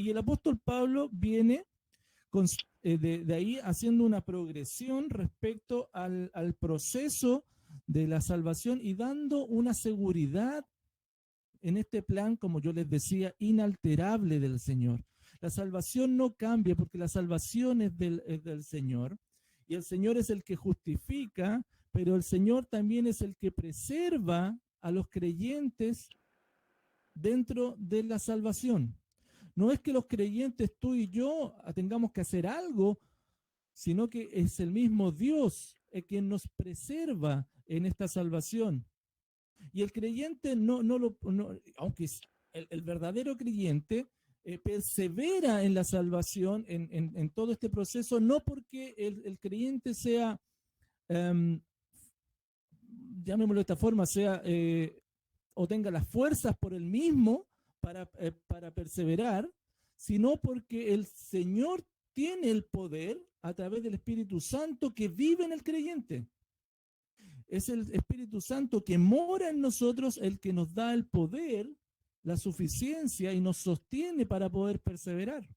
Y el apóstol Pablo viene de ahí haciendo una progresión respecto al proceso de la salvación y dando una seguridad en este plan, como yo les decía, inalterable del Señor. La salvación no cambia porque la salvación es del Señor y el Señor es el que justifica, pero el Señor también es el que preserva a los creyentes dentro de la salvación. No es que los creyentes, tú y yo, tengamos que hacer algo, sino que es el mismo Dios el quien nos preserva en esta salvación. Y el creyente aunque es el verdadero creyente, persevera en la salvación, en todo este proceso, no porque el creyente sea, llamémoslo de esta forma, sea o tenga las fuerzas por él mismo para perseverar, sino porque el Señor tiene el poder a través del Espíritu Santo que vive en el creyente. Es el Espíritu Santo que mora en nosotros el que nos da el poder, la suficiencia y nos sostiene para poder perseverar.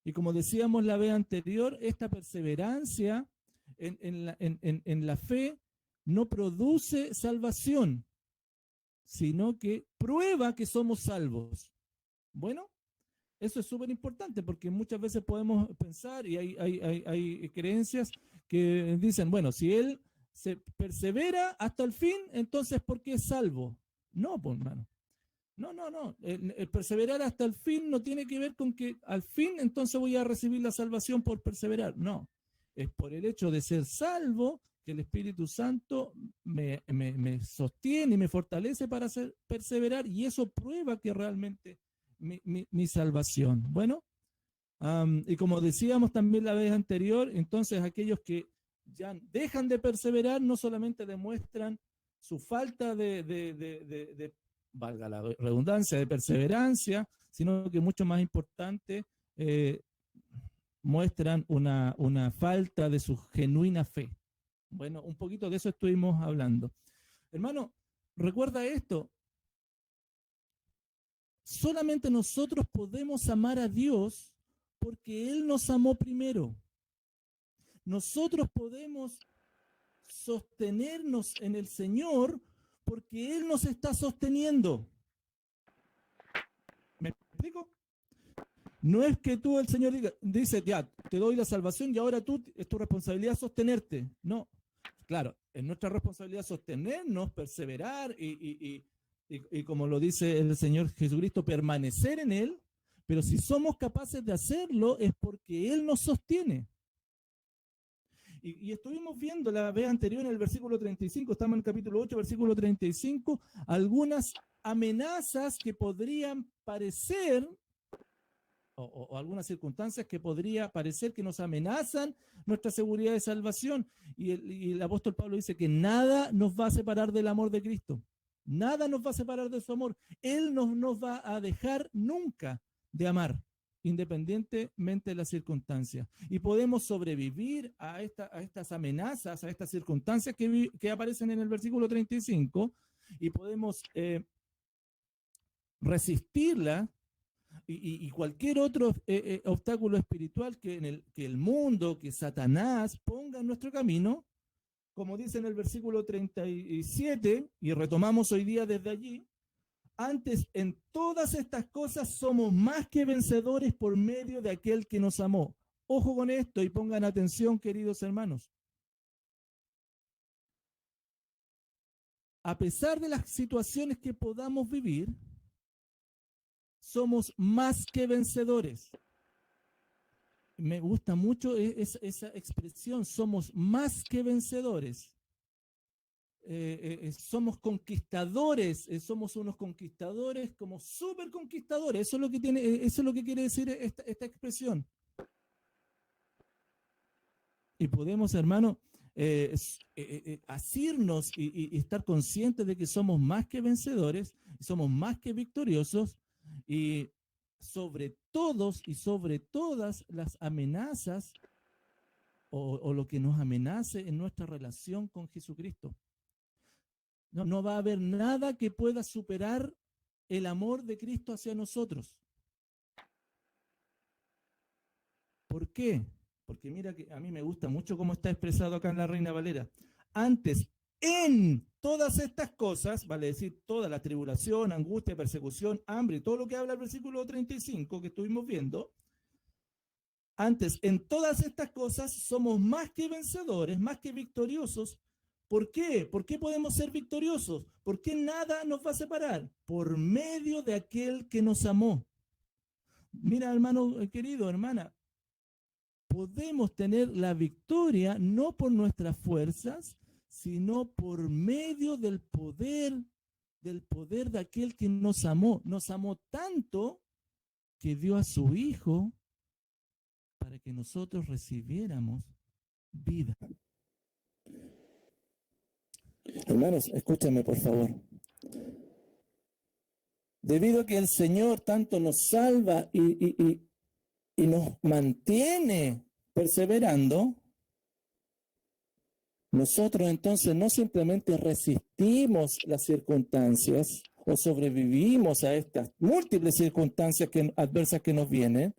Y como decíamos la vez anterior, esta perseverancia en la fe no produce salvación, sino que prueba que somos salvos. Bueno, eso es súper importante porque muchas veces podemos pensar y hay creencias que dicen, bueno, si él se persevera hasta el fin, entonces ¿por qué es salvo? No, pues hermano. No. El perseverar hasta el fin no tiene que ver con que al fin entonces voy a recibir la salvación por perseverar. No, es por el hecho de ser salvo que el Espíritu Santo me sostiene y me fortalece para perseverar y eso prueba que realmente mi salvación. Bueno, y como decíamos también la vez anterior, entonces aquellos que ya dejan de perseverar no solamente demuestran su falta de valga la redundancia, de perseverancia, sino que mucho más importante, muestran una falta de su genuina fe. Bueno, un poquito de eso estuvimos hablando. Hermano, recuerda esto, solamente nosotros podemos amar a Dios porque Él nos amó primero. Nosotros podemos sostenernos en el Señor porque Él nos está sosteniendo. ¿Me explico? No es que tú, el Señor dice, ya, te doy la salvación y ahora es tu responsabilidad sostenerte. No, claro, es nuestra responsabilidad sostenernos, perseverar y como lo dice el Señor Jesucristo, permanecer en Él, pero si somos capaces de hacerlo es porque Él nos sostiene. Y estuvimos viendo la vez anterior en el versículo 35, estamos en el capítulo 8, versículo 35, algunas amenazas que podrían parecer, o algunas circunstancias que podría parecer que nos amenazan nuestra seguridad de salvación. Y el apóstol Pablo dice que nada nos va a separar del amor de Cristo. Nada nos va a separar de su amor. Él no nos va a dejar nunca de amar, independientemente de las circunstancias. Y podemos sobrevivir a estas amenazas, a estas circunstancias que aparecen en el versículo 35, y podemos resistirla y cualquier otro obstáculo espiritual que el mundo, que Satanás ponga en nuestro camino, como dice en el versículo 37, y retomamos hoy día desde allí, antes en todas estas cosas somos más que vencedores por medio de aquel que nos amó. Ojo con esto y pongan atención, queridos hermanos. A pesar de las situaciones que podamos vivir, somos más que vencedores. Me gusta mucho esa expresión, somos más que vencedores. Somos conquistadores, somos unos conquistadores como súper conquistadores. Eso es lo que quiere decir esta expresión. Y podemos, hermano, asirnos y estar conscientes de que somos más que vencedores, somos más que victoriosos, y sobre todos y sobre todas las amenazas o lo que nos amenace en nuestra relación con Jesucristo. No va a haber nada que pueda superar el amor de Cristo hacia nosotros. ¿Por qué? Porque mira que a mí me gusta mucho cómo está expresado acá en la Reina Valera. Antes, en todas estas cosas, vale decir, toda la tribulación, angustia, persecución, hambre, todo lo que habla el versículo 35 que estuvimos viendo, antes, en todas estas cosas somos más que vencedores, más que victoriosos. ¿Por qué? ¿Por qué podemos ser victoriosos? Porque nada nos va a separar. Por medio de aquel que nos amó. Mira, hermano querido, hermana, podemos tener la victoria no por nuestras fuerzas, sino por medio del poder de aquel que nos amó. Nos amó tanto que dio a su Hijo para que nosotros recibiéramos vida. Hermanos, escúchame por favor. Debido a que el Señor tanto nos salva y nos mantiene perseverando, nosotros entonces no simplemente resistimos las circunstancias o sobrevivimos a estas múltiples circunstancias adversas que nos vienen,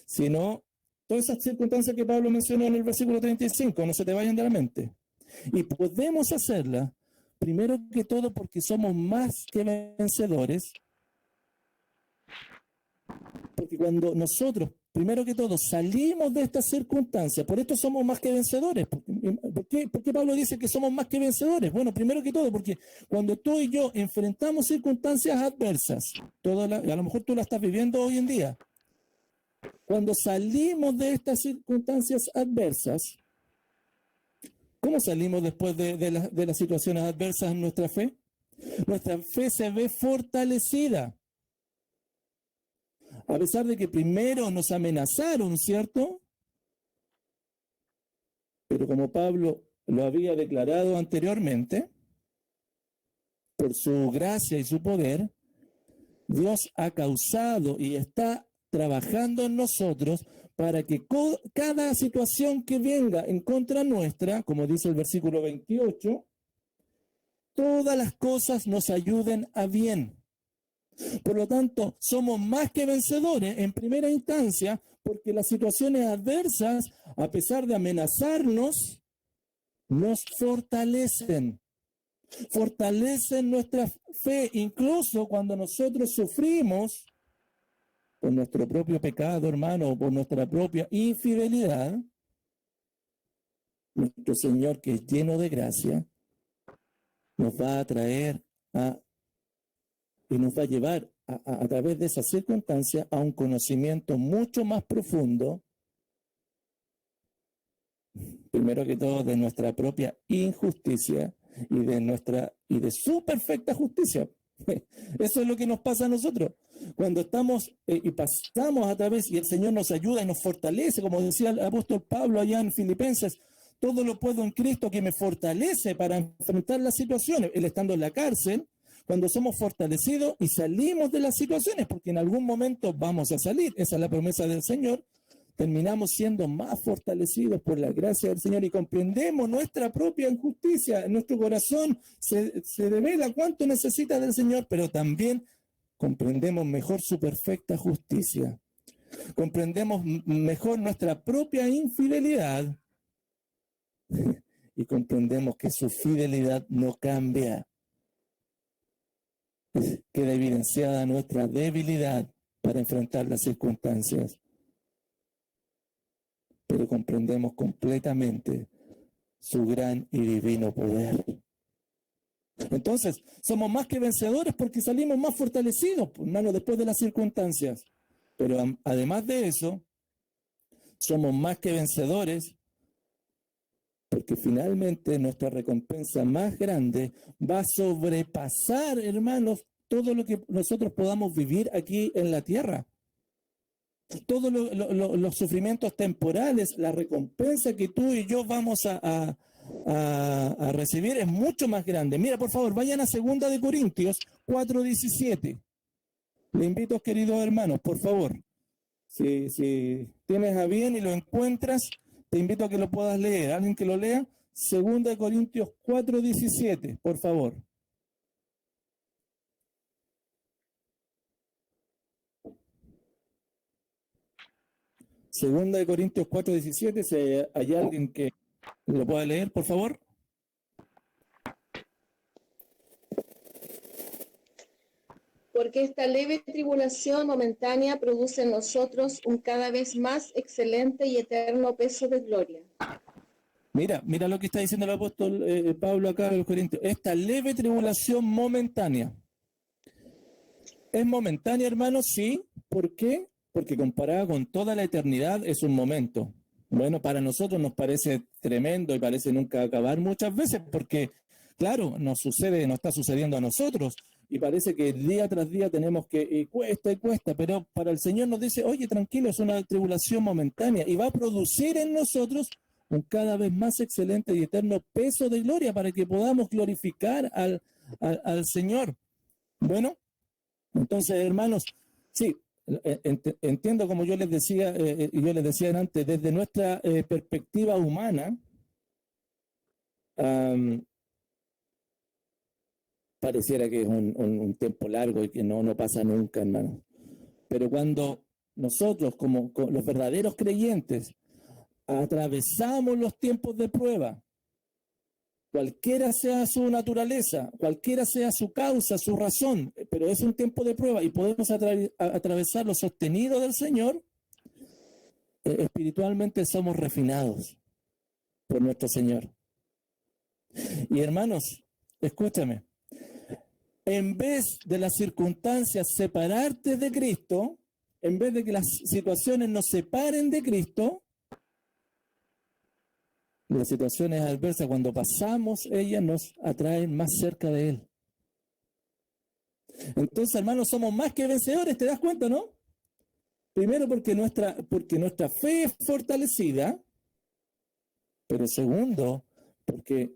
sino todas esas circunstancias que Pablo mencionó en el versículo 35, no se te vayan de la mente. Y podemos hacerla, primero que todo, porque somos más que vencedores, porque cuando nosotros, primero que todo, salimos de estas circunstancias, por esto somos más que vencedores. ¿Por qué Pablo dice que somos más que vencedores? Bueno, primero que todo, porque cuando tú y yo enfrentamos circunstancias adversas, a lo mejor tú la estás viviendo hoy en día, cuando salimos de estas circunstancias adversas, ¿cómo salimos después de las situaciones adversas en nuestra fe? Nuestra fe se ve fortalecida. A pesar de que primero nos amenazaron, ¿cierto? Pero como Pablo lo había declarado anteriormente, por su gracia y su poder, Dios ha causado y está trabajando en nosotros para que cada situación que venga en contra nuestra, como dice el versículo 28, todas las cosas nos ayuden a bien. Por lo tanto, somos más que vencedores en primera instancia porque las situaciones adversas, a pesar de amenazarnos, nos fortalecen. Fortalecen nuestra fe, incluso cuando nosotros sufrimos por nuestro propio pecado, hermano, o por nuestra propia infidelidad. Nuestro Señor, que es lleno de gracia, nos va a traer y nos va a llevar a través de esas circunstancias a un conocimiento mucho más profundo, primero que todo, de nuestra propia injusticia y de su perfecta justicia. Eso es lo que nos pasa a nosotros. Cuando estamos y pasamos a través, y el Señor nos ayuda y nos fortalece, como decía el apóstol Pablo allá en Filipenses, todo lo puedo en Cristo que me fortalece para enfrentar las situaciones. Él estando en la cárcel, cuando somos fortalecidos y salimos de las situaciones, porque en algún momento vamos a salir, esa es la promesa del Señor, terminamos siendo más fortalecidos por la gracia del Señor y comprendemos nuestra propia injusticia. En nuestro corazón se revela cuánto necesita del Señor, pero también comprendemos mejor su perfecta justicia. Comprendemos mejor nuestra propia infidelidad y comprendemos que su fidelidad no cambia. Queda evidenciada nuestra debilidad para enfrentar las circunstancias. Pero comprendemos completamente su gran y divino poder. Entonces, somos más que vencedores porque salimos más fortalecidos, hermano, después de las circunstancias. Pero además de eso, somos más que vencedores porque finalmente nuestra recompensa más grande va a sobrepasar, hermanos, todo lo que nosotros podamos vivir aquí en la tierra. Todos los sufrimientos temporales, la recompensa que tú y yo vamos a recibir es mucho más grande. Mira, por favor, vayan a 2 de Corintios 4:17. Le invito, queridos hermanos, por favor, si tienes a bien y lo encuentras, te invito a que lo puedas leer. ¿Alguien que lo lea? 2 de Corintios 4:17, por favor. Segunda de Corintios 4:17, si hay alguien que lo pueda leer, por favor. Porque esta leve tribulación momentánea produce en nosotros un cada vez más excelente y eterno peso de gloria. Mira lo que está diciendo el apóstol Pablo acá en los Corintios. Esta leve tribulación momentánea. ¿Es momentánea, hermanos? Sí. ¿Por qué? Porque comparada con toda la eternidad es un momento. Bueno, para nosotros nos parece tremendo y parece nunca acabar muchas veces porque, claro, nos está sucediendo a nosotros y parece que día tras día tenemos que, y cuesta, pero para el Señor nos dice, oye, tranquilo, es una tribulación momentánea y va a producir en nosotros un cada vez más excelente y eterno peso de gloria para que podamos glorificar al Señor. Bueno, entonces, hermanos, sí, entiendo como yo les decía antes, desde nuestra perspectiva humana, pareciera que es un tiempo largo y que no pasa nunca, hermano. Pero cuando nosotros, como los verdaderos creyentes, atravesamos los tiempos de prueba, cualquiera sea su naturaleza, cualquiera sea su causa, su razón, pero es un tiempo de prueba y podemos atravesar lo sostenido del Señor, espiritualmente somos refinados por nuestro Señor. Y hermanos, escúchame, en vez de las circunstancias separarte de Cristo, en vez de que las situaciones nos separen de Cristo, las situaciones adversas, cuando pasamos, ellas nos atraen más cerca de Él. Entonces, hermanos, somos más que vencedores, ¿te das cuenta, no? Primero, porque nuestra fe es fortalecida, pero segundo, porque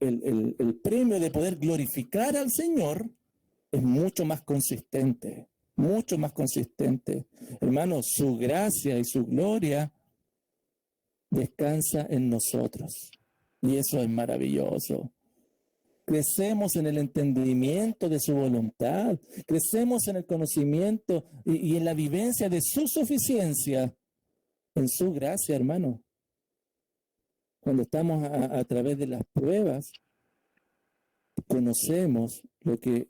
el premio de poder glorificar al Señor es mucho más consistente, mucho más consistente. Hermanos, su gracia y su gloria descansa en nosotros. Y eso es maravilloso. Crecemos en el entendimiento de su voluntad, crecemos en el conocimiento y en la vivencia de su suficiencia, en su gracia, hermano. Cuando estamos a través de las pruebas, conocemos lo que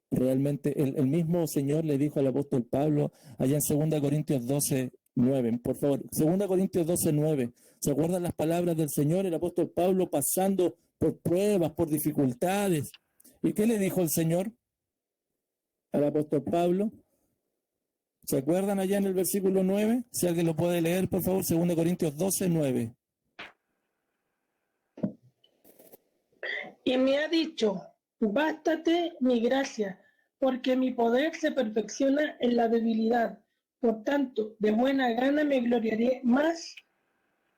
realmente el mismo Señor le dijo al apóstol Pablo allá en 2 Corintios 12:9. Por favor, 2 Corintios 12:9. ¿Se acuerdan las palabras del Señor? El apóstol Pablo pasando por pruebas, por dificultades. ¿Y qué le dijo el Señor al apóstol Pablo? ¿Se acuerdan allá en el versículo 9? Si alguien lo puede leer, por favor, 2 Corintios 12:9. Y me ha dicho, bástate mi gracia, porque mi poder se perfecciona en la debilidad. Por tanto, de buena gana me gloriaré más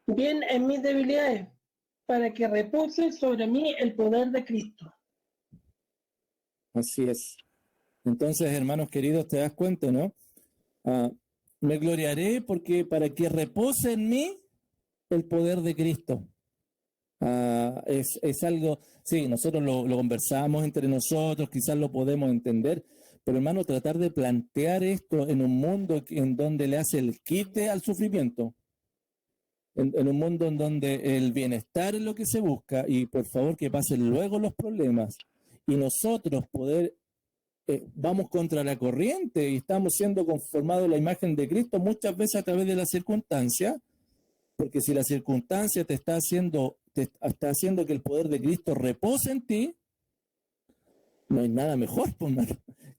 bien en mis debilidades, para que repose sobre mí el poder de Cristo. Así es. Entonces, hermanos queridos, te das cuenta, ¿no? Me gloriaré porque para que repose en mí el poder de Cristo. Es algo, sí, nosotros lo conversamos entre nosotros, quizás lo podemos entender, pero hermano, tratar de plantear esto en un mundo en donde le hace el quite al sufrimiento, en un mundo en donde el bienestar es lo que se busca y por favor que pasen luego los problemas y nosotros poder, vamos contra la corriente y estamos siendo conformados a la imagen de Cristo muchas veces a través de las circunstancias, porque si la circunstancia te está haciendo que el poder de Cristo repose en ti, no hay nada mejor,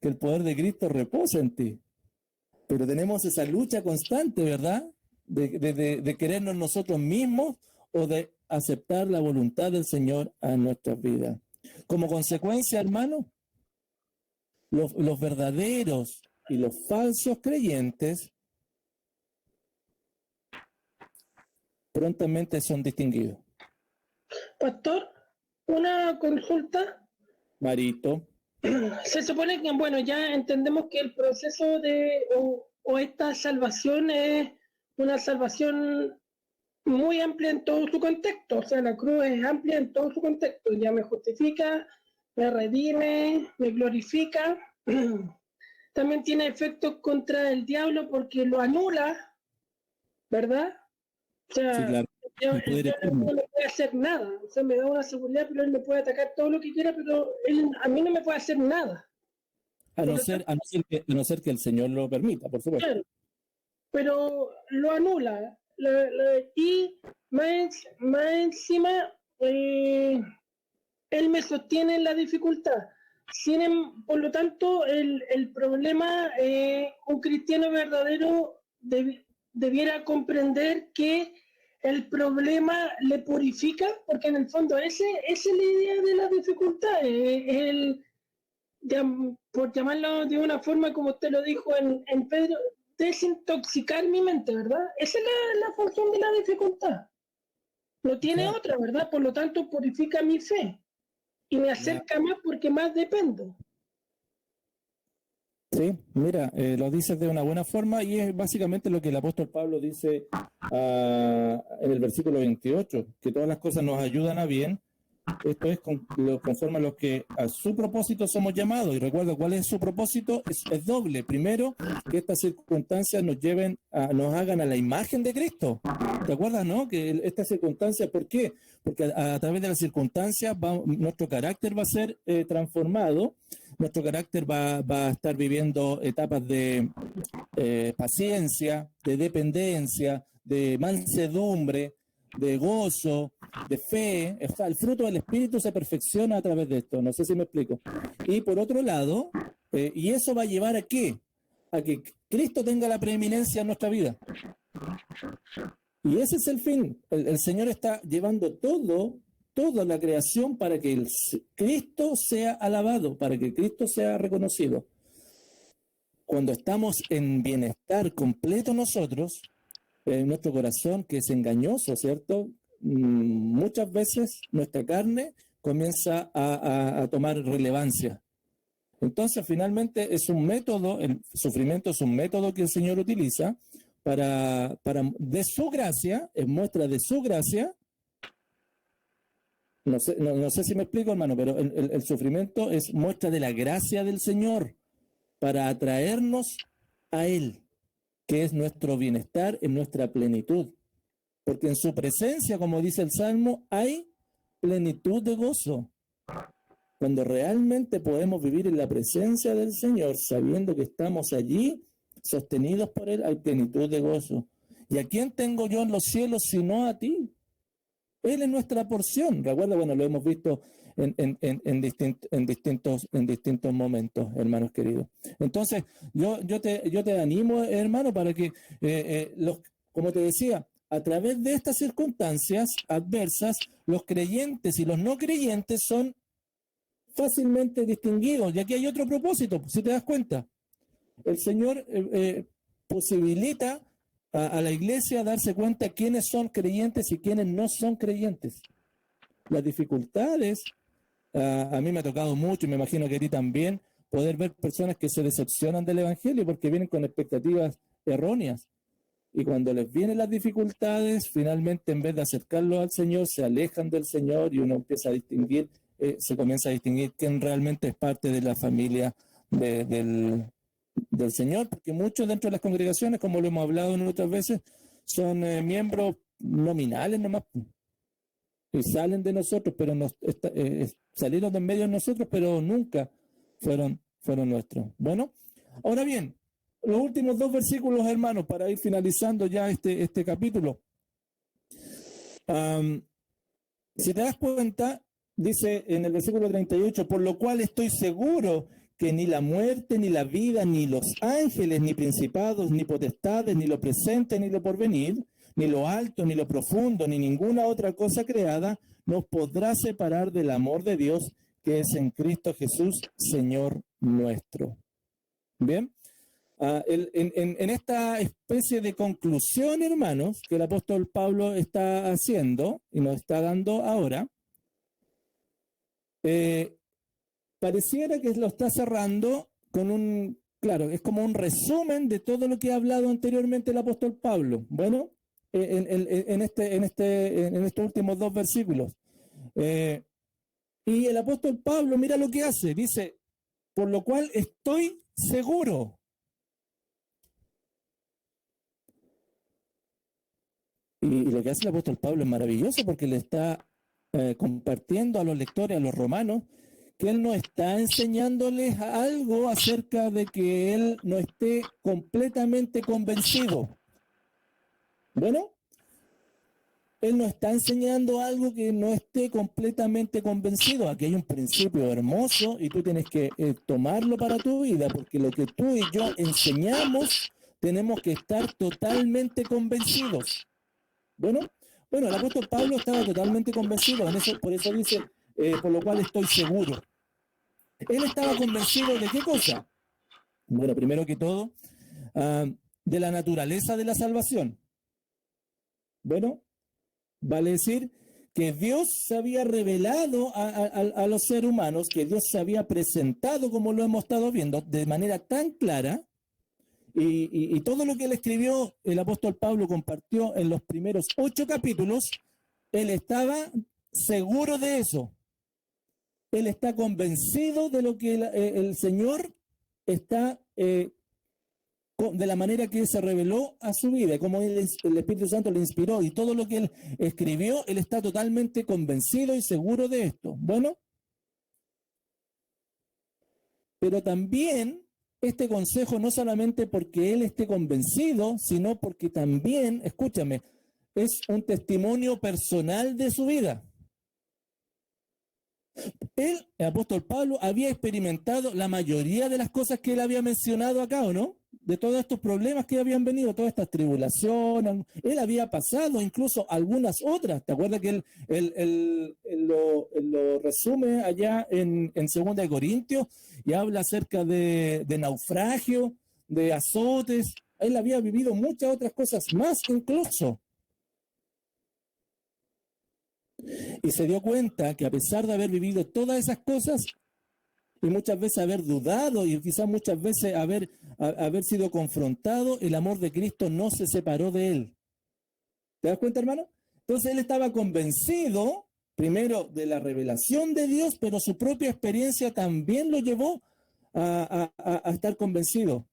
que el poder de Cristo repose en ti. Pero tenemos esa lucha constante, ¿verdad? De querernos nosotros mismos o de aceptar la voluntad del Señor a nuestras vidas. Como consecuencia, hermano, los verdaderos y los falsos creyentes prontamente son distinguidos. Pastor, una consulta. Marito. Se supone que, bueno, ya entendemos que el proceso o esta salvación es una salvación muy amplia en todo su contexto, o sea, la cruz es amplia en todo su contexto, ya me justifica, me redime, me glorifica. también tiene efectos contra el diablo porque lo anula, ¿verdad? O sea, Sí, claro. el diablo no me puede hacer nada. O sea, me da una seguridad, pero él me puede atacar todo lo que quiera, pero él a mí no me puede hacer nada. A no ser que el Señor lo permita, por supuesto. Claro, pero lo anula. Y más encima, él me sostiene en la dificultad. Por lo tanto, el problema, un cristiano verdadero debiera comprender que el problema le purifica, porque en el fondo esa es la idea de la dificultad, por llamarlo de una forma como usted lo dijo en Pedro, desintoxicar mi mente, ¿verdad? Esa es la función de la dificultad. No tiene otra, ¿verdad? Por lo tanto, purifica mi fe y me acerca más porque más dependo. Sí, mira, lo dices de una buena forma y es básicamente lo que el apóstol Pablo dice en el versículo 28, que todas las cosas nos ayudan a bien. Esto es conforme a los que a su propósito somos llamados. Y recuerda cuál es su propósito, es doble. Primero, que estas circunstancias nos hagan a la imagen de Cristo. ¿Te acuerdas, no? Que estas circunstancias, ¿por qué? Porque a través de las circunstancias nuestro carácter va a ser transformado. Nuestro carácter va a estar viviendo etapas de paciencia, de dependencia, de mansedumbre, de gozo, de fe. O sea, el fruto del Espíritu se perfecciona a través de esto. No sé si me explico. Y por otro lado, y eso va a llevar ¿a qué? A que Cristo tenga la preeminencia en nuestra vida. Y ese es el fin. El Señor está llevando toda la creación para que Cristo sea alabado, para que Cristo sea reconocido. Cuando estamos en bienestar completo nosotros, nuestro corazón, que es engañoso, ¿cierto? Muchas veces nuestra carne comienza a tomar relevancia. Entonces, finalmente, es un método, el sufrimiento es un método que el Señor utiliza para de su gracia, en muestra de su gracia. No sé si me explico, hermano, pero el sufrimiento es muestra de la gracia del Señor para atraernos a Él, que es nuestro bienestar en nuestra plenitud. Porque en su presencia, como dice el Salmo, hay plenitud de gozo. Cuando realmente podemos vivir en la presencia del Señor, sabiendo que estamos allí, sostenidos por Él, hay plenitud de gozo. ¿Y a quién tengo yo en los cielos sino a ti? Él es nuestra porción. Recuerda, bueno, lo hemos visto en distintos momentos, hermanos queridos. Entonces, yo te animo, hermano, para que, como te decía, a través de estas circunstancias adversas, los creyentes y los no creyentes son fácilmente distinguidos. Y aquí hay otro propósito, si te das cuenta. El Señor posibilita a la iglesia darse cuenta quiénes son creyentes y quiénes no son creyentes. Las dificultades, a mí me ha tocado mucho, y me imagino que a ti también, poder ver personas que se decepcionan del Evangelio porque vienen con expectativas erróneas. Y cuando les vienen las dificultades, finalmente en vez de acercarlos al Señor, se alejan del Señor y uno empieza a distinguir, se comienza a distinguir quién realmente es parte de la familia del Señor, porque muchos dentro de las congregaciones, como lo hemos hablado en otras veces, son miembros nominales nomás, y salen de nosotros, pero salieron de en medio de nosotros, pero nunca fueron nuestros. Bueno, ahora bien, los últimos 2 versículos, hermanos, para ir finalizando ya este capítulo. Si te das cuenta, dice en el versículo 38, por lo cual estoy seguro que ni la muerte, ni la vida, ni los ángeles, ni principados, ni potestades, ni lo presente, ni lo porvenir, ni lo alto, ni lo profundo, ni ninguna otra cosa creada, nos podrá separar del amor de Dios que es en Cristo Jesús, Señor nuestro. Bien, en esta especie de conclusión, hermanos, que el apóstol Pablo está haciendo y nos está dando ahora, pareciera que lo está cerrando con claro, es como un resumen de todo lo que ha hablado anteriormente el apóstol Pablo. Bueno, en estos últimos 2 versículos. Y el apóstol Pablo, mira lo que hace, dice, por lo cual estoy seguro. Y lo que hace el apóstol Pablo es maravilloso porque le está compartiendo a los lectores, a los romanos, que él no está enseñándoles algo acerca de que él no esté completamente convencido. Bueno, él no está enseñando algo que no esté completamente convencido. Aquí hay un principio hermoso y tú tienes que tomarlo para tu vida, porque lo que tú y yo enseñamos tenemos que estar totalmente convencidos. Bueno, el apóstol Pablo estaba totalmente convencido, en eso, por eso dice, por lo cual estoy seguro. Él estaba convencido de qué cosa. Bueno, primero que todo, de la naturaleza de la salvación. Bueno, vale decir que Dios se había revelado a los seres humanos, que Dios se había presentado, como lo hemos estado viendo, de manera tan clara. Y todo lo que él escribió, el apóstol Pablo compartió en los primeros 8 capítulos, él estaba seguro de eso. Él está convencido de lo que el Señor está, de la manera que se reveló a su vida, como el Espíritu Santo le inspiró y todo lo que él escribió, él está totalmente convencido y seguro de esto. Bueno, pero también este consejo no solamente porque él esté convencido, sino porque también, escúchame, es un testimonio personal de su vida. Él, el apóstol Pablo, había experimentado la mayoría de las cosas que él había mencionado acá, ¿o no? De todos estos problemas que habían venido, todas estas tribulaciones, él había pasado incluso algunas otras. ¿Te acuerdas que él lo resume allá en 2 de Corintios y habla acerca de naufragio, de azotes? Él había vivido muchas otras cosas más incluso. Y se dio cuenta que a pesar de haber vivido todas esas cosas, y muchas veces haber dudado, y quizás muchas veces haber sido confrontado, el amor de Cristo no se separó de él. ¿Te das cuenta, hermano? Entonces él estaba convencido, primero, de la revelación de Dios, pero su propia experiencia también lo llevó a estar convencido.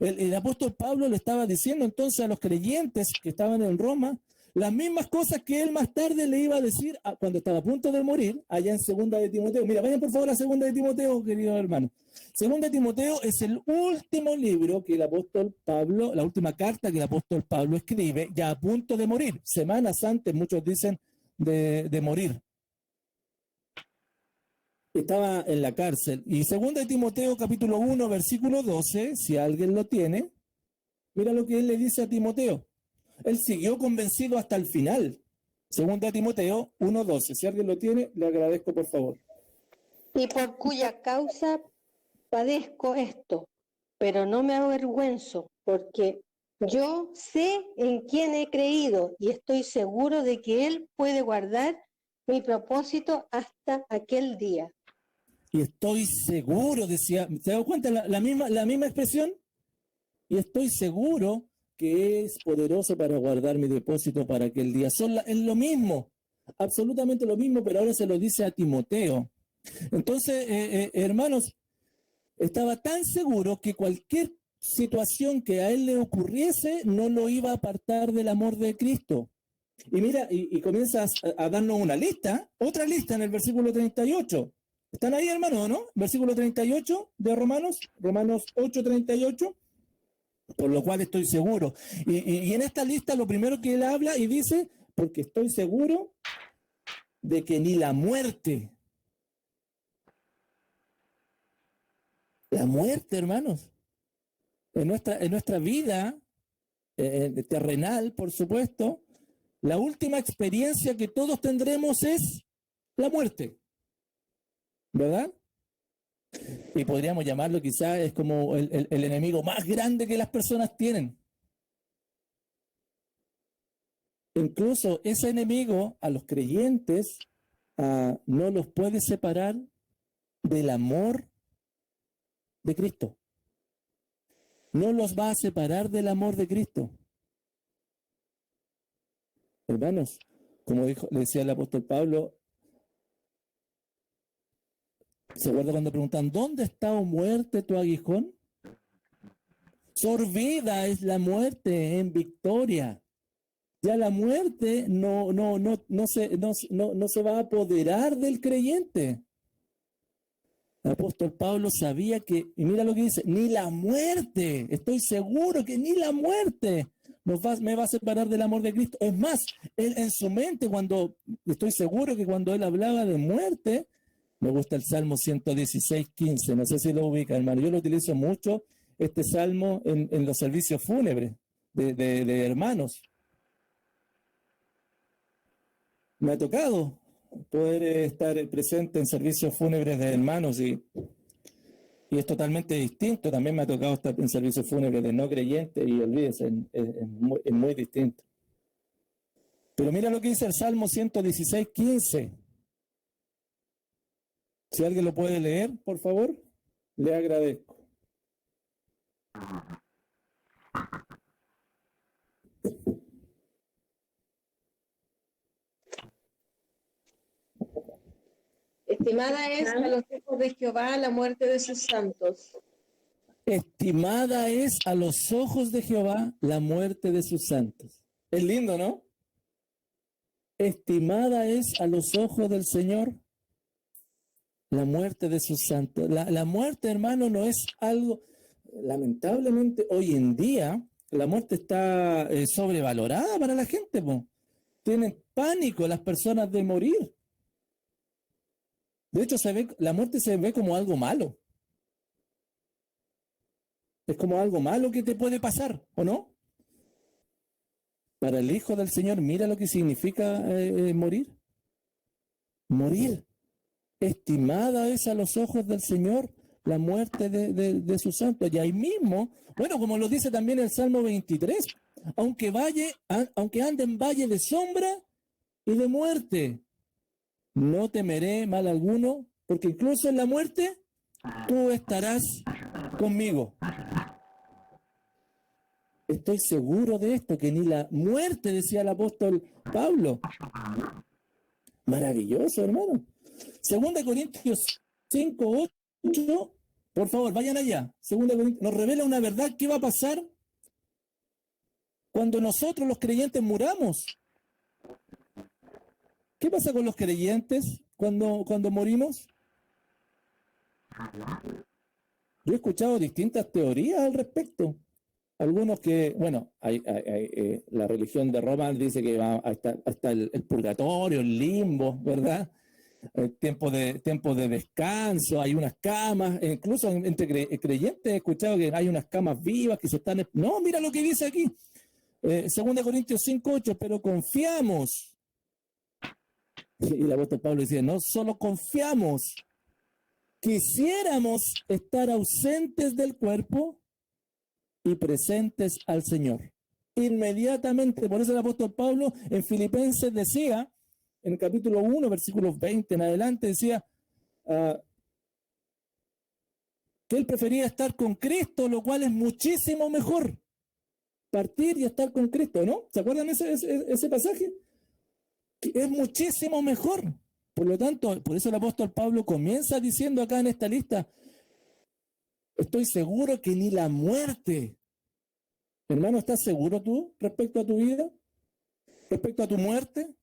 El apóstol Pablo le estaba diciendo entonces a los creyentes que estaban en Roma las mismas cosas que él más tarde le iba a decir cuando estaba a punto de morir, allá en 2 de Timoteo. Mira, vayan por favor a 2 de Timoteo, queridos hermanos. 2 de Timoteo es el último libro que el apóstol Pablo, la última carta que el apóstol Pablo escribe, ya a punto de morir, semanas antes, muchos dicen, de morir. Estaba en la cárcel. Y 2 de Timoteo, capítulo 1, versículo 12, si alguien lo tiene, mira lo que él le dice a Timoteo. Él siguió convencido hasta el final. 2 de Timoteo 1:12. Si alguien lo tiene, le agradezco, por favor. Y por cuya causa padezco esto, pero no me avergüenzo, porque yo sé en quién he creído y estoy seguro de que Él puede guardar mi propósito hasta aquel día. Y estoy seguro, decía, ¿te das cuenta la misma expresión? Y estoy seguro que es poderoso para guardar mi depósito para aquel día. Es lo mismo, absolutamente lo mismo, pero ahora se lo dice a Timoteo. Entonces, hermanos, estaba tan seguro que cualquier situación que a él le ocurriese no lo iba a apartar del amor de Cristo. Y mira, y comienzas a darnos una lista, otra lista en el versículo 38. ¿Están ahí, hermanos, no? Versículo 38 de Romanos 8:38. Por lo cual estoy seguro. Y en esta lista lo primero que él habla y dice, porque estoy seguro de que ni la muerte, hermanos, en nuestra vida terrenal, por supuesto, la última experiencia que todos tendremos es la muerte, ¿verdad? Y podríamos llamarlo quizás es como el enemigo más grande que las personas tienen. Incluso ese enemigo a los creyentes no los puede separar del amor de Cristo. No los va a separar del amor de Cristo. Hermanos, como le decía el apóstol Pablo, ¿se acuerda cuando preguntan, ¿dónde está, oh muerte, tu aguijón? Sorbida es la muerte en victoria. Ya la muerte no se va a apoderar del creyente. El apóstol Pablo sabía que, y mira lo que dice, ni la muerte, estoy seguro que ni la muerte me va a separar del amor de Cristo. Es más, él en su mente, estoy seguro que cuando él hablaba de muerte, me gusta el Salmo 116:15, no sé si lo ubica, hermano, yo lo utilizo mucho, este salmo en los servicios fúnebres de hermanos. Me ha tocado poder estar presente en servicios fúnebres de hermanos y es totalmente distinto. También me ha tocado estar en servicios fúnebres de no creyentes y olvídese, es muy distinto. Pero mira lo que dice el Salmo 116:15. Si alguien lo puede leer, por favor, le agradezco. Estimada es a los ojos de Jehová la muerte de sus santos. Estimada es a los ojos de Jehová la muerte de sus santos. Es lindo, ¿no? Estimada es a los ojos del Señor la muerte de sus santos. La muerte, hermano, no es algo, lamentablemente, hoy en día, la muerte está sobrevalorada para la gente, po. Tienen pánico las personas de morir. De hecho, la muerte se ve como algo malo. Es como algo malo que te puede pasar, ¿o no? Para el Hijo del Señor, mira lo que significa morir. Morir. Estimada es a los ojos del Señor la muerte de sus santos. Y ahí mismo, bueno, como lo dice también el Salmo 23, aunque ande en valle de sombra y de muerte, no temeré mal alguno, porque incluso en la muerte tú estarás conmigo. Estoy seguro de esto, que ni la muerte, decía el apóstol Pablo. Maravilloso, hermano. 2 Corintios 5:8, por favor, vayan allá. 2 Corintios nos revela una verdad. ¿Qué va a pasar cuando nosotros los creyentes muramos? ¿Qué pasa con los creyentes cuando morimos? Yo he escuchado distintas teorías al respecto. Algunos que, bueno, la religión de Roma dice que va hasta el purgatorio, el limbo, ¿verdad? Tiempo de descanso, hay unas camas, incluso entre creyentes he escuchado que hay unas camas vivas que se están... No, mira lo que dice aquí, 2 Corintios 5:8, pero confiamos. Y el apóstol Pablo dice, no solo confiamos, quisiéramos estar ausentes del cuerpo y presentes al Señor. Inmediatamente, por eso el apóstol Pablo en Filipenses decía, en el capítulo 1, versículos 20 en adelante, decía que él prefería estar con Cristo, lo cual es muchísimo mejor. Partir y estar con Cristo, ¿no? ¿Se acuerdan ese pasaje? Que es muchísimo mejor. Por lo tanto, por eso el apóstol Pablo comienza diciendo acá en esta lista, estoy seguro que ni la muerte. Hermano, ¿estás seguro tú respecto a tu vida? ¿Respecto a tu muerte?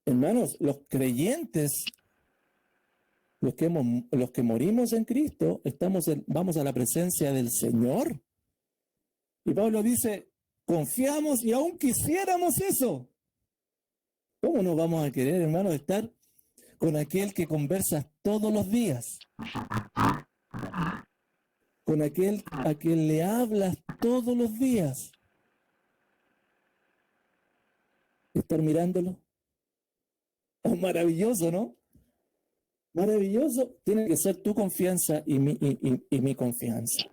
Hermanos, los creyentes, los que morimos en Cristo, vamos a la presencia del Señor. Y Pablo dice, confiamos y aún quisiéramos eso. ¿Cómo nos vamos a querer, hermano, estar con aquel que conversas todos los días? Con aquel a quien le hablas todos los días. Estar mirándolo. Es maravilloso, ¿no? Maravilloso. Tiene que ser tu confianza y mi confianza.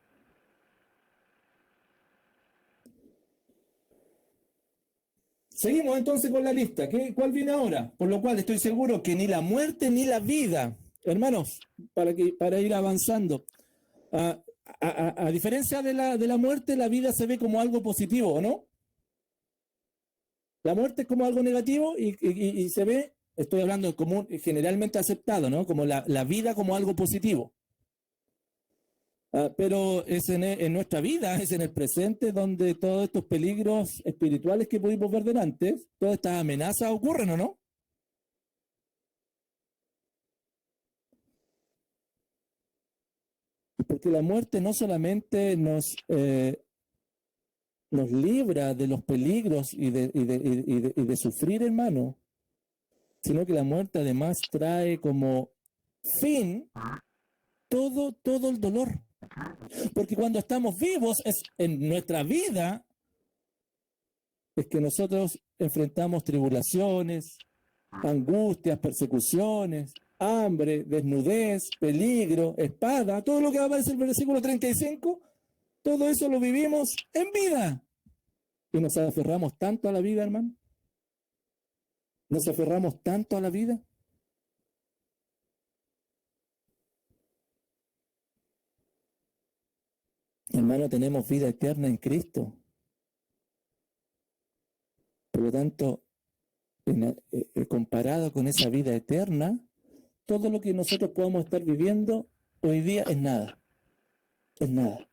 Seguimos entonces con la lista. ¿Cuál viene ahora? Por lo cual estoy seguro que ni la muerte ni la vida, hermanos, para ir avanzando. A diferencia de la muerte, la vida se ve como algo positivo, ¿no? La muerte es como algo negativo y se ve, estoy hablando común, generalmente aceptado, ¿no? Como la vida como algo positivo. Pero es en nuestra vida, es en el presente donde todos estos peligros espirituales que pudimos ver delante, todas estas amenazas ocurren, ¿o no? Porque la muerte no solamente nos libra de los peligros y de sufrir, hermano, sino que la muerte además trae como fin todo el dolor. Porque cuando estamos vivos, es en nuestra vida, es que nosotros enfrentamos tribulaciones, angustias, persecuciones, hambre, desnudez, peligro, espada, todo lo que aparece en el versículo 35, todo eso lo vivimos en vida. Y nos aferramos tanto a la vida, hermano. Nos aferramos tanto a la vida. Hermano, tenemos vida eterna en Cristo. Por lo tanto, comparado con esa vida eterna, todo lo que nosotros podamos estar viviendo hoy día es nada. Es nada.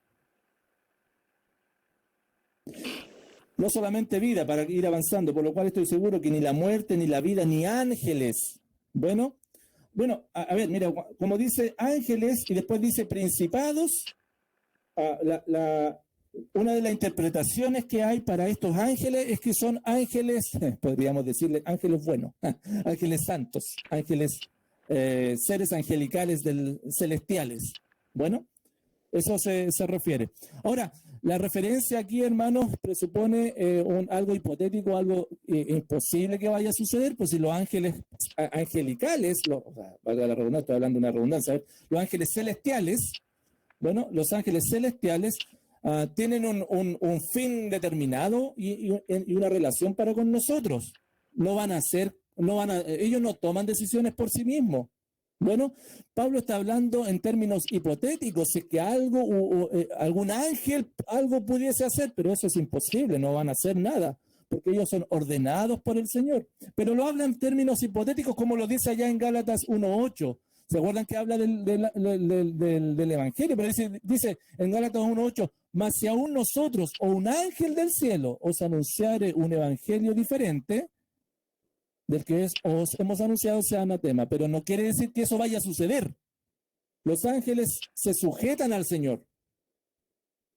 No solamente vida, para ir avanzando, por lo cual estoy seguro que ni la muerte, ni la vida, ni ángeles. Bueno, a ver, mira, como dice ángeles y después dice principados, una de las interpretaciones que hay para estos ángeles es que son ángeles, podríamos decirle ángeles buenos, ángeles santos, ángeles, seres angelicales celestiales. Bueno, eso se refiere. Ahora, la referencia aquí, hermanos, presupone algo hipotético, algo imposible que vaya a suceder, pues si los ángeles angelicales, valga la redundancia, estoy hablando de una redundancia, los ángeles celestiales, bueno, los ángeles celestiales tienen un fin determinado y una relación para con nosotros. Ellos no toman decisiones por sí mismos. Bueno, Pablo está hablando en términos hipotéticos, si que algún ángel algo pudiese hacer, pero eso es imposible, no van a hacer nada, porque ellos son ordenados por el Señor. Pero lo habla en términos hipotéticos, como lo dice allá en Gálatas 1:8. ¿Se acuerdan que habla del Evangelio? Pero dice en Gálatas 1:8, mas si aún nosotros o un ángel del cielo os anunciare un evangelio diferente del que os hemos anunciado, sea anatema. Pero no quiere decir que eso vaya a suceder. Los ángeles se sujetan al Señor.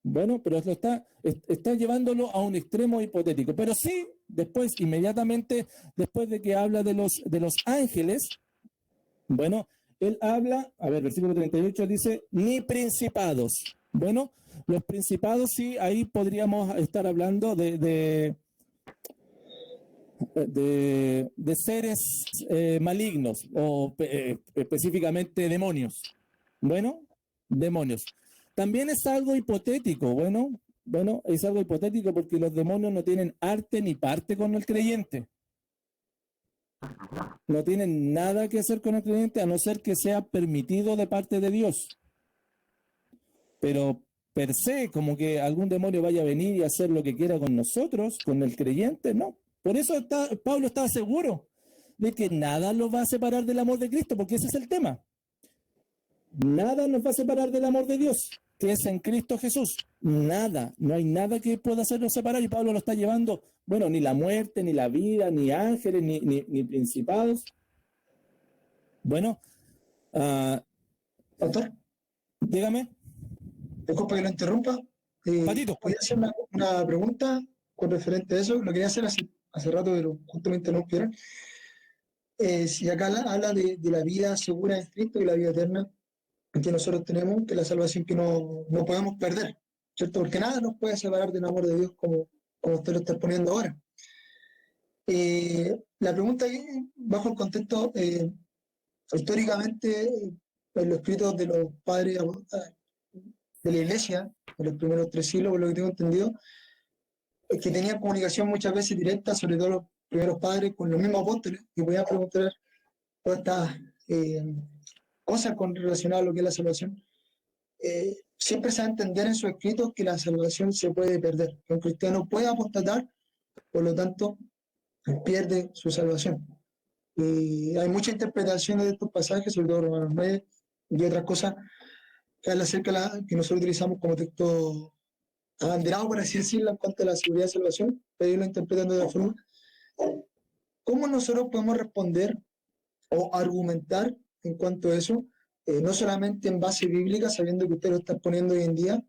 Bueno, pero esto está llevándolo a un extremo hipotético. Pero sí, después, inmediatamente, después de que habla de los ángeles, bueno, él habla, a ver, versículo 38 dice, ni principados. Bueno, los principados sí, ahí podríamos estar hablando de seres malignos o específicamente demonios. Bueno, demonios. También es algo hipotético, bueno, es algo hipotético porque los demonios no tienen arte ni parte con el creyente. No tienen nada que hacer con el creyente a no ser que sea permitido de parte de Dios. Pero per se, como que algún demonio vaya a venir y hacer lo que quiera con nosotros, con el creyente, no. Por eso Pablo estaba seguro de que nada los va a separar del amor de Cristo, porque ese es el tema. Nada nos va a separar del amor de Dios, que es en Cristo Jesús. Nada, no hay nada que pueda hacernos separar, y Pablo lo está llevando, bueno, ni la muerte, ni la vida, ni ángeles, ni principados. Bueno, Pastor, dígame. disculpa que lo interrumpa. Patito. ¿Podría hacer una pregunta con referente a eso? Lo quería hacer hace rato, pero justo me interrumpieron. Si acá habla de la vida segura en Cristo y la vida eterna que nosotros tenemos, que la salvación que no podemos perder, ¿cierto? Porque nada nos puede separar del amor de Dios como usted lo está poniendo ahora. La pregunta bajo el contexto, históricamente, en los escritos de los padres de la iglesia, en los primeros 3 siglos, por lo que tengo entendido, es que tenían comunicación muchas veces directa, sobre todo los primeros padres, con los mismos apóstoles, y podían preguntar todas estas cosas relacionadas a lo que es la salvación. Siempre se va a entender en sus escritos que la salvación se puede perder, que un cristiano puede apostatar, por lo tanto, pierde su salvación. Y hay muchas interpretaciones de estos pasajes, sobre todo Romanos 9 y otras cosas, que habla acerca de que nosotros utilizamos como texto abanderado, por así decirlo, en cuanto a la seguridad de salvación, pero yo lo interpretando de otra forma. ¿Cómo nosotros podemos responder o argumentar en cuanto a eso? No solamente en base bíblica, sabiendo que usted lo está poniendo hoy en día,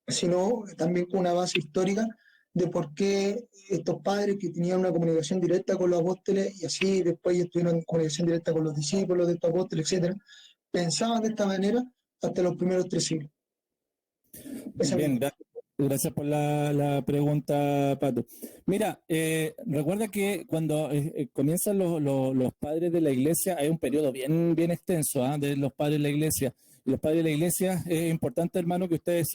sino también con una base histórica de por qué estos padres que tenían una comunicación directa con los apóstoles y así después ellos tuvieron comunicación directa con los discípulos de estos apóstoles, etcétera, pensaban de esta manera hasta los primeros 3 siglos. Bien, gracias por la pregunta, Pato. Mira, recuerda que cuando comienzan los padres de la iglesia, hay un periodo bien extenso de los padres de la iglesia. Y los padres de la iglesia, es importante, hermano, que ustedes,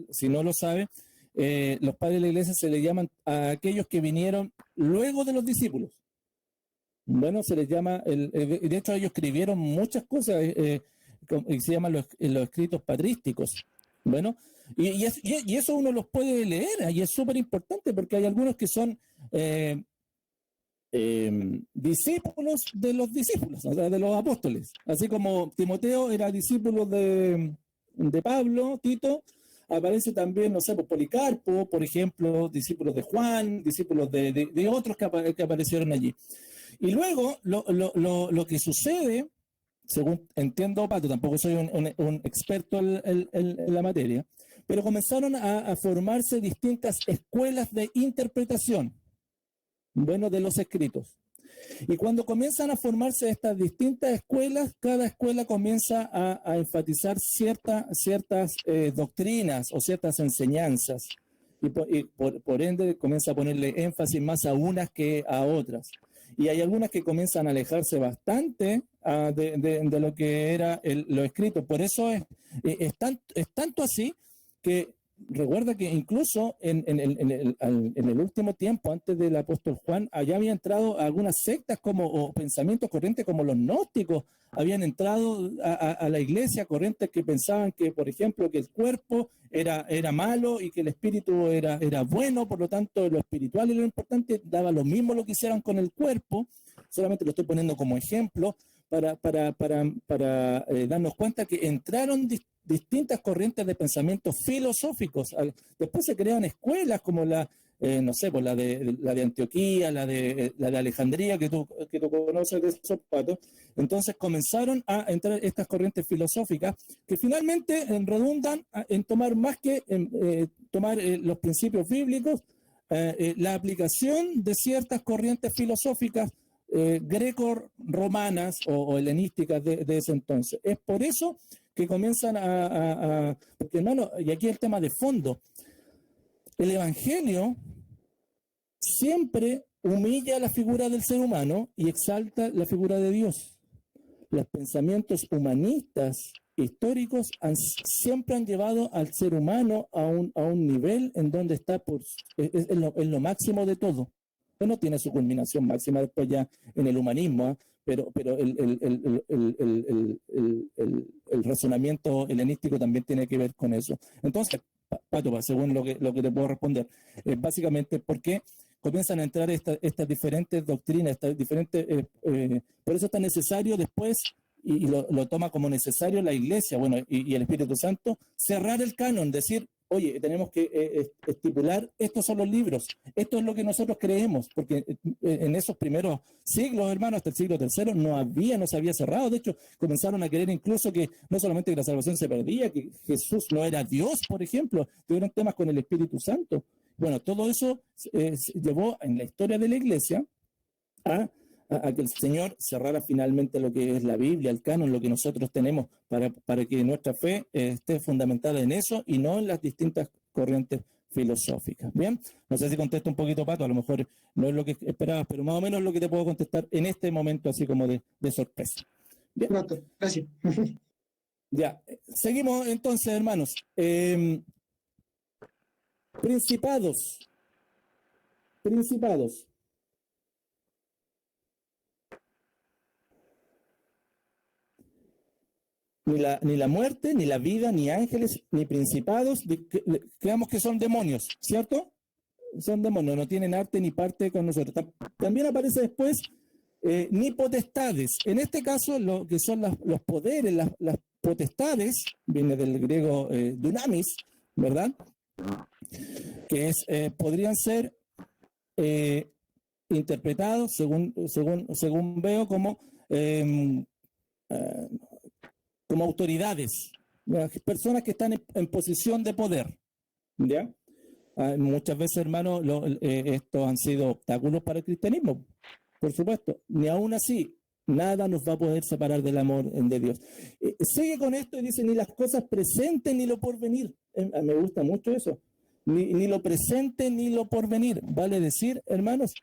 si no lo saben, los padres de la iglesia se les llaman a aquellos que vinieron luego de los discípulos. Bueno, se les llama, de hecho ellos escribieron muchas cosas, y se llaman los escritos patrísticos. Bueno, y eso uno los puede leer, y es súper importante porque hay algunos que son discípulos de los discípulos, o sea, de los apóstoles. Así como Timoteo era discípulo de Pablo, Tito, aparece también, no sé, Policarpo, por ejemplo, discípulos de Juan, discípulos de otros que aparecieron allí. Y luego lo que sucede, según entiendo, Pato, tampoco soy un experto en la materia, pero comenzaron a formarse distintas escuelas de interpretación, bueno, de los escritos. Y cuando comienzan a formarse estas distintas escuelas, cada escuela comienza a enfatizar ciertas doctrinas o ciertas enseñanzas. Y por ende comienza a ponerle énfasis más a unas que a otras. Y hay algunas que comienzan a alejarse bastante de lo que era lo escrito. Por eso es tanto así que recuerda que incluso en el último tiempo, antes del apóstol Juan, allá había entrado algunas sectas o pensamientos corrientes como los gnósticos, habían entrado a la iglesia, corrientes que pensaban que, por ejemplo, que el cuerpo era malo y que el espíritu era bueno, por lo tanto lo espiritual era lo importante, daba lo mismo lo que hicieran con el cuerpo, solamente lo estoy poniendo como ejemplo, para darnos cuenta que entraron distintas corrientes de pensamientos filosóficos. Después se crean escuelas como no sé, pues la de Antioquía, la de Alejandría, que tú conoces de esos, Patos. Entonces comenzaron a entrar estas corrientes filosóficas que finalmente redundan en tomar más que tomar los principios bíblicos, la aplicación de ciertas corrientes filosóficas greco-romanas o helenísticas de ese entonces. Es por eso que comienzan porque hermano, y aquí el tema de fondo, el Evangelio siempre humilla la figura del ser humano y exalta la figura de Dios. Los pensamientos humanistas históricos siempre han llevado al ser humano a un nivel en donde está en lo máximo de todo. No tiene su culminación máxima después ya en el humanismo, pero el razonamiento helenístico también tiene que ver con eso. Entonces, Pato, según lo que te puedo responder, básicamente, ¿por qué comienzan a entrar estas diferentes doctrinas, por eso es tan necesario después, y lo toma como necesario la Iglesia, bueno, y el Espíritu Santo, cerrar el canon, decir, oye, tenemos que estipular, estos son los libros, esto es lo que nosotros creemos, porque en esos primeros siglos, hermano, hasta el siglo III, no se había cerrado. De hecho, comenzaron a creer incluso que no solamente que la salvación se perdía, que Jesús no era Dios, por ejemplo, tuvieron temas con el Espíritu Santo. Bueno, todo eso llevó en la historia de la Iglesia a que el Señor cerrara finalmente lo que es la Biblia, el canon, lo que nosotros tenemos, para que nuestra fe esté fundamentada en eso y no en las distintas corrientes filosóficas. Bien, no sé si contesto un poquito, Pato, a lo mejor no es lo que esperabas, pero más o menos es lo que te puedo contestar en este momento, así como de sorpresa. Bien. Pronto, gracias. Ya, seguimos entonces, hermanos. Principados. Ni la muerte, ni la vida, ni ángeles, ni principados, creamos que son demonios, ¿cierto? Son demonios, no tienen arte ni parte con nosotros. También aparece después ni potestades. En este caso, lo que son los poderes, potestades, viene del griego dunamis, ¿verdad? Que es, podrían ser interpretados, según veo, como autoridades, personas que están en posición de poder, ¿ya? Muchas veces, hermanos, estos han sido obstáculos para el cristianismo, por supuesto. Ni aún así, nada nos va a poder separar del amor de Dios. Sigue con esto y dice, ni las cosas presentes ni lo porvenir. Me gusta mucho eso. Ni lo presente ni lo porvenir. Vale decir, hermanos,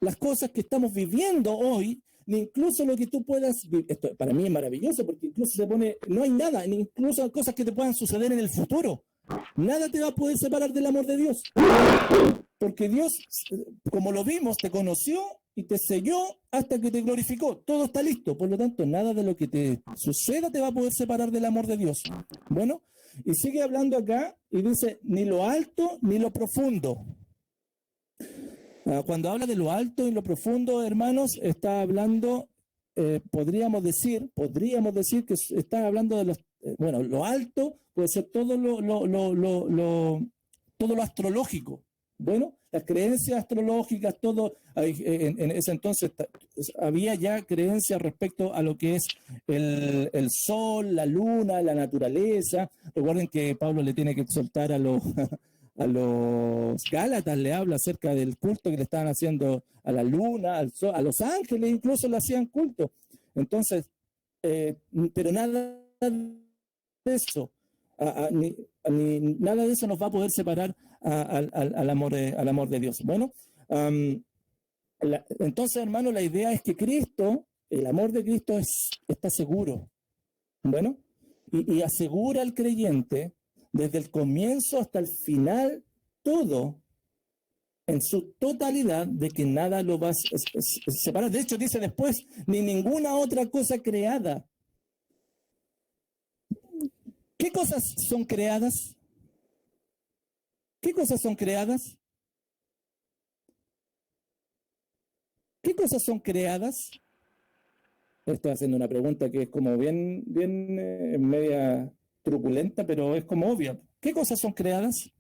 las cosas que estamos viviendo hoy, ni incluso lo que tú puedas vivir. Esto para mí es maravilloso porque incluso se pone, no hay nada, ni incluso cosas que te puedan suceder en el futuro. Nada te va a poder separar del amor de Dios. Porque Dios, como lo vimos, te conoció y te selló hasta que te glorificó. Todo está listo. Por lo tanto, nada de lo que te suceda te va a poder separar del amor de Dios. Bueno, y sigue hablando acá y dice, ni lo alto ni lo profundo. Cuando habla de lo alto y lo profundo, hermanos, está hablando, podríamos decir que está hablando de lo alto puede ser todo todo lo astrológico. Bueno, las creencias astrológicas, todo, en ese entonces había ya creencias respecto a lo que es el sol, la luna, la naturaleza. Recuerden que Pablo le tiene que exhortar a los Gálatas, le habla acerca del culto que le estaban haciendo a la luna, al sol, a los ángeles, incluso le hacían culto. Entonces, pero nada de eso, nada de eso nos va a poder separar al amor de Dios. Bueno, entonces, hermano, la idea es que Cristo, el amor de Cristo está seguro. Bueno, y asegura al creyente desde el comienzo hasta el final, todo en su totalidad, de que nada lo va a separar. De hecho, dice después, ni ninguna otra cosa creada. ¿Qué cosas son creadas? ¿Qué cosas son creadas? ¿Qué cosas son creadas? Estoy haciendo una pregunta que es como bien media truculenta, pero es como obvia. ¿Qué cosas son creadas?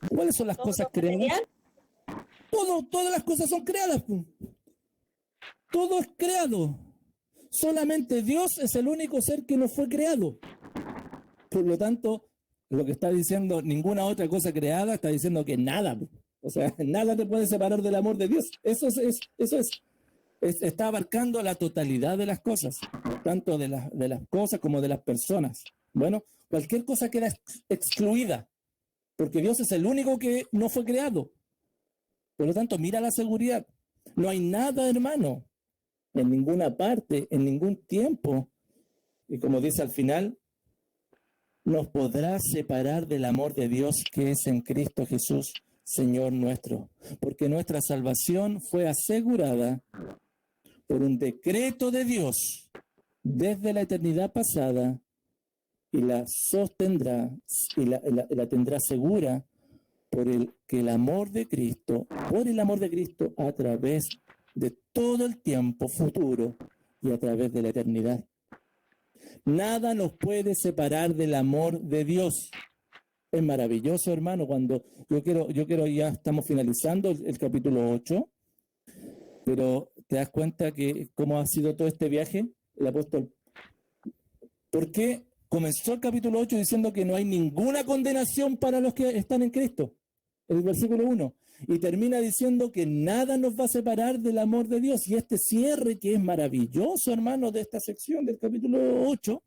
¿Cuáles son las cosas creadas? Todas las cosas son creadas. Todo es creado. Solamente Dios es el único ser que no fue creado. Por lo tanto, lo que está diciendo ninguna otra cosa creada, está diciendo que nada. O sea, nada te puede separar del amor de Dios. Eso está abarcando la totalidad de las cosas, tanto de las cosas como de las personas. Bueno, cualquier cosa queda excluida, porque Dios es el único que no fue creado. Por lo tanto, mira la seguridad. No hay nada, hermano, en ninguna parte, en ningún tiempo, y como dice al final, nos podrá separar del amor de Dios que es en Cristo Jesús, Señor nuestro, porque nuestra salvación fue asegurada por un decreto de Dios desde la eternidad pasada y la sostendrá y la tendrá segura por el amor de Cristo a través de todo el tiempo futuro y a través de la eternidad. Nada nos puede separar del amor de Dios. Es maravilloso, hermano, cuando yo quiero, ya estamos finalizando el capítulo 8, pero te das cuenta que cómo ha sido todo este viaje, el apóstol. ¿Por qué comenzó el capítulo 8 diciendo que no hay ninguna condenación para los que están en Cristo? El versículo 1. Y termina diciendo que nada nos va a separar del amor de Dios. Y este cierre que es maravilloso, hermano, de esta sección del capítulo 8,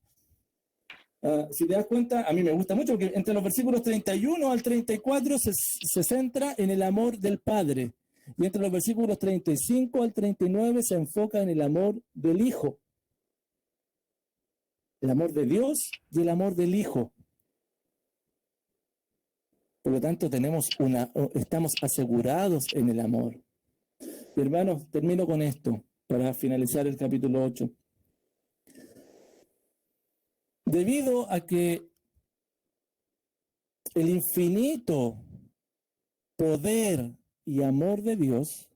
si te das cuenta, a mí me gusta mucho porque entre los versículos 31 al 34 se centra en el amor del Padre. Y entre los versículos 35 al 39 se enfoca en el amor del Hijo. El amor de Dios y el amor del Hijo. Por lo tanto, estamos asegurados en el amor. Y hermanos, termino con esto para finalizar el capítulo 8. Debido a que el infinito poder y amor de Dios,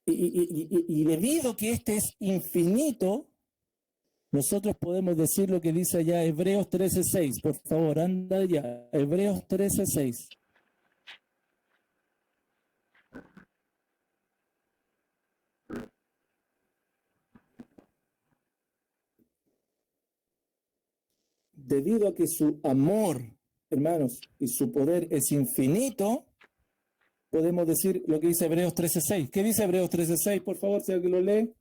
y debido a que este es infinito, nosotros podemos decir lo que dice allá Hebreos 13:6. Por favor, anda ya. Hebreos 13:6. Debido a que su amor, hermanos, y su poder es infinito, podemos decir lo que dice Hebreos 13:6. ¿Qué dice Hebreos 13:6? Por favor, si alguien lo lee.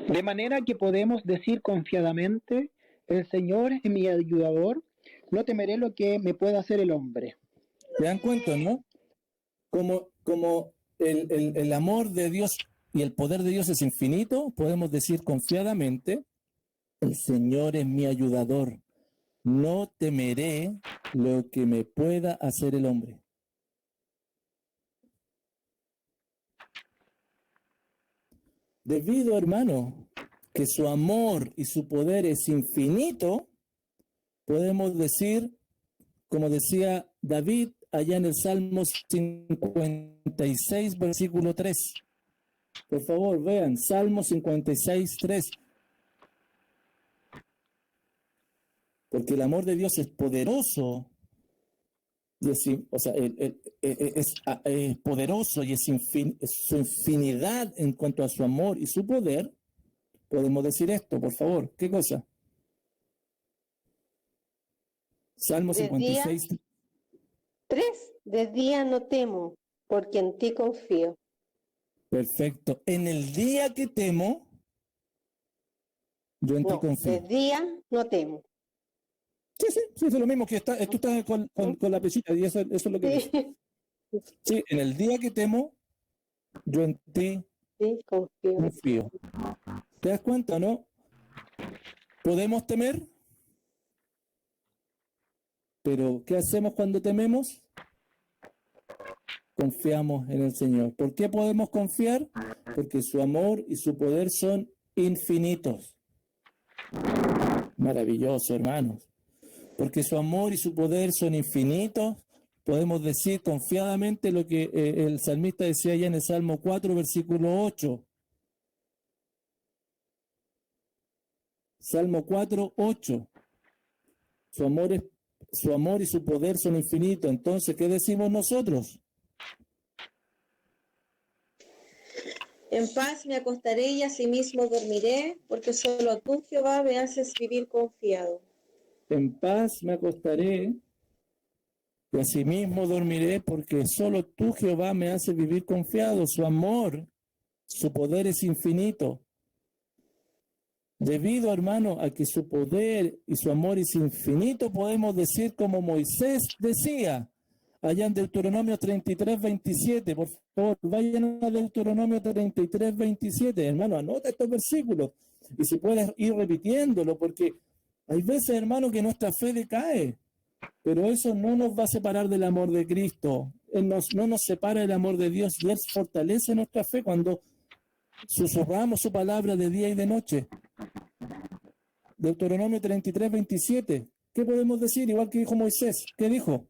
De manera que podemos decir confiadamente, el Señor es mi ayudador, no temeré lo que me pueda hacer el hombre. ¿Se dan cuenta, no? Como el amor de Dios y el poder de Dios es infinito, podemos decir confiadamente, el Señor es mi ayudador, no temeré lo que me pueda hacer el hombre. Debido, hermano, que su amor y su poder es infinito, podemos decir, como decía David allá en el Salmo 56, versículo 3. Por favor, vean, Salmo 56, 3. Porque el amor de Dios es poderoso, y es poderoso y su infinidad en cuanto a su amor y su poder. Podemos decir esto, por favor. ¿Qué cosa? Salmo 56. 3. De día no temo, porque en ti confío. Perfecto. En el día que temo, yo en ti No, confío. de día no temo. Sí, es lo mismo que tú estás con la pesita y eso es lo que dice. Sí, Sí, en el día que temo, yo en ti sí, confío. confío. ¿Te das cuenta, no? ¿Podemos temer? Pero, ¿qué hacemos cuando tememos? Confiamos en el Señor. ¿Por qué podemos confiar? Porque su amor y su poder son infinitos. Maravilloso, hermanos. Porque su amor y su poder son infinitos, podemos decir confiadamente lo que el salmista decía allá en el Salmo 4, versículo 8. Salmo 4, 8. Su amor y su poder son infinitos. Entonces, ¿qué decimos nosotros? En paz me acostaré y asimismo dormiré, porque solo tú, Jehová, me haces vivir confiado. En paz me acostaré y asimismo dormiré, porque solo tú, Jehová, me haces vivir confiado. Su amor, su poder es infinito. Debido, hermano, a que su poder y su amor es infinito, podemos decir como Moisés decía, allá en Deuteronomio 33, 27. Por favor, vayan a Deuteronomio 33, 27. Hermano, anota estos versículos. Y si puedes ir repitiéndolo, porque hay veces, hermano, que nuestra fe decae. Pero eso no nos va a separar del amor de Cristo. No nos separa del amor de Dios. Y Él fortalece nuestra fe cuando susurramos su palabra de día y de noche. Deuteronomio 33, 27. ¿Qué podemos decir? Igual que dijo Moisés. ¿Qué dijo?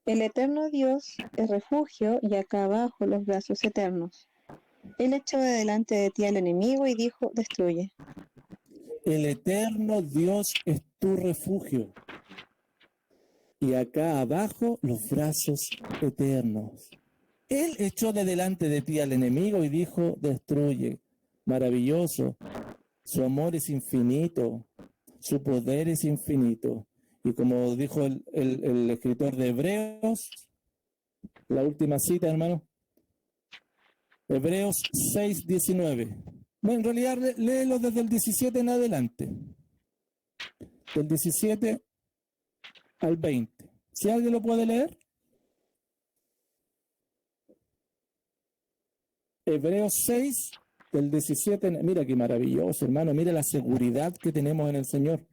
El eterno Dios es refugio y acá abajo los brazos eternos. Él echó de delante de ti al enemigo y dijo, destruye. El eterno Dios es tu refugio. Y acá abajo los brazos eternos. Él echó de delante de ti al enemigo y dijo, destruye. Maravilloso. Su amor es infinito. Su poder es infinito. Y como dijo el escritor de Hebreos, la última cita, hermano, Hebreos 6, 19. Bueno, en realidad léelo desde el 17 en adelante. Del 17 al 20. Si alguien lo puede leer. Hebreos 6, del 17. Mira qué maravilloso, hermano. Mira la seguridad que tenemos en el Señor.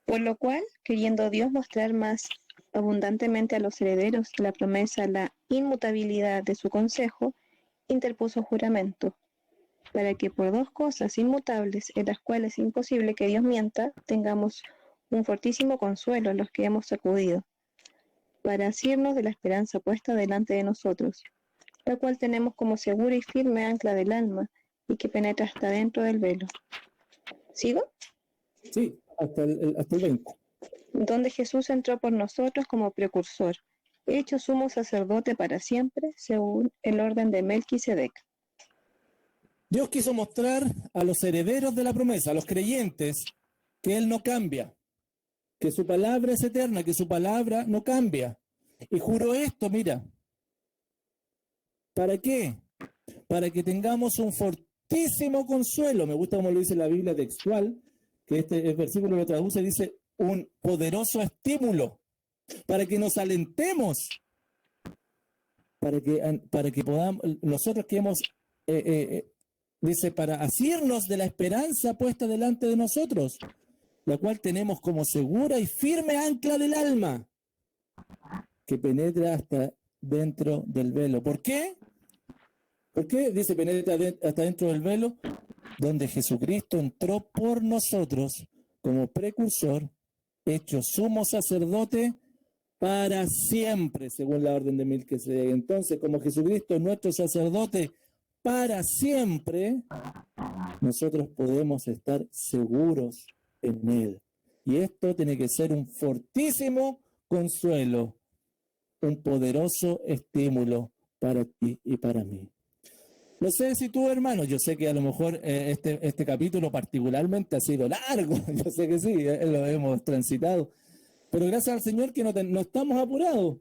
Por lo cual, queriendo Dios mostrar más abundantemente a los herederos de la promesa la inmutabilidad de su consejo, interpuso juramento, para que por dos cosas inmutables, en las cuales es imposible que Dios mienta, tengamos un fortísimo consuelo en los que hemos acudido, para asirnos de la esperanza puesta delante de nosotros, la cual tenemos como segura y firme ancla del alma, y que penetra hasta dentro del velo. ¿Sigo? Sí, hasta el 20. Donde Jesús entró por nosotros como precursor, hecho sumo sacerdote para siempre, según el orden de Melquisedec. Dios quiso mostrar a los herederos de la promesa, a los creyentes, que Él no cambia, que su palabra es eterna, que su palabra no cambia. Y juró esto, mira, ¿para qué? Para que tengamos un fortísimo consuelo. Me gusta como lo dice la Biblia textual, que el versículo lo traduce, dice, un poderoso estímulo, para que nos alentemos, para que podamos, nosotros que hemos, dice, para asirnos de la esperanza puesta delante de nosotros, la cual tenemos como segura y firme ancla del alma, que penetra hasta dentro del velo. ¿Por qué? ¿Por qué dice penetra hasta dentro del velo? Donde Jesucristo entró por nosotros como precursor, hecho sumo sacerdote para siempre, según la orden de Melquisedec. Entonces, como Jesucristo es nuestro sacerdote para siempre, nosotros podemos estar seguros en Él. Y esto tiene que ser un fortísimo consuelo, un poderoso estímulo para ti y para mí. No sé si tú, hermano, yo sé que a lo mejor este capítulo particularmente ha sido largo, yo sé que sí, lo hemos transitado, pero gracias al Señor que no estamos apurados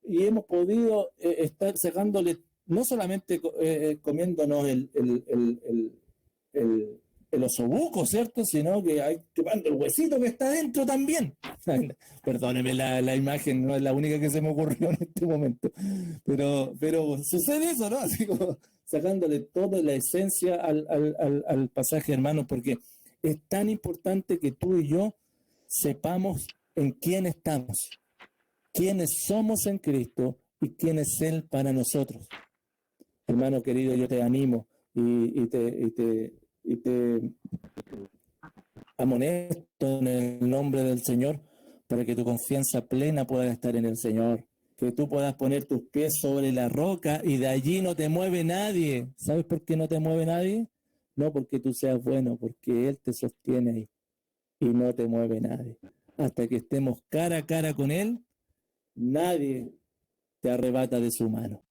y hemos podido estar sacándole, no solamente comiéndonos el osobuco, ¿cierto? Sino que hay chupando el huesito que está dentro también. Perdóneme la imagen, no es la única que se me ocurrió en este momento, pero sucede eso, ¿no? Así como sacándole toda la esencia al pasaje, hermano, porque es tan importante que tú y yo sepamos en quién estamos, quiénes somos en Cristo y quién es Él para nosotros. Hermano querido, yo te animo y te amonesto en el nombre del Señor para que tu confianza plena pueda estar en el Señor, que tú puedas poner tus pies sobre la roca y de allí no te mueve nadie. ¿Sabes por qué no te mueve nadie? No porque tú seas bueno, porque Él te sostiene ahí y no te mueve nadie. Hasta que estemos cara a cara con Él, nadie te arrebata de su mano.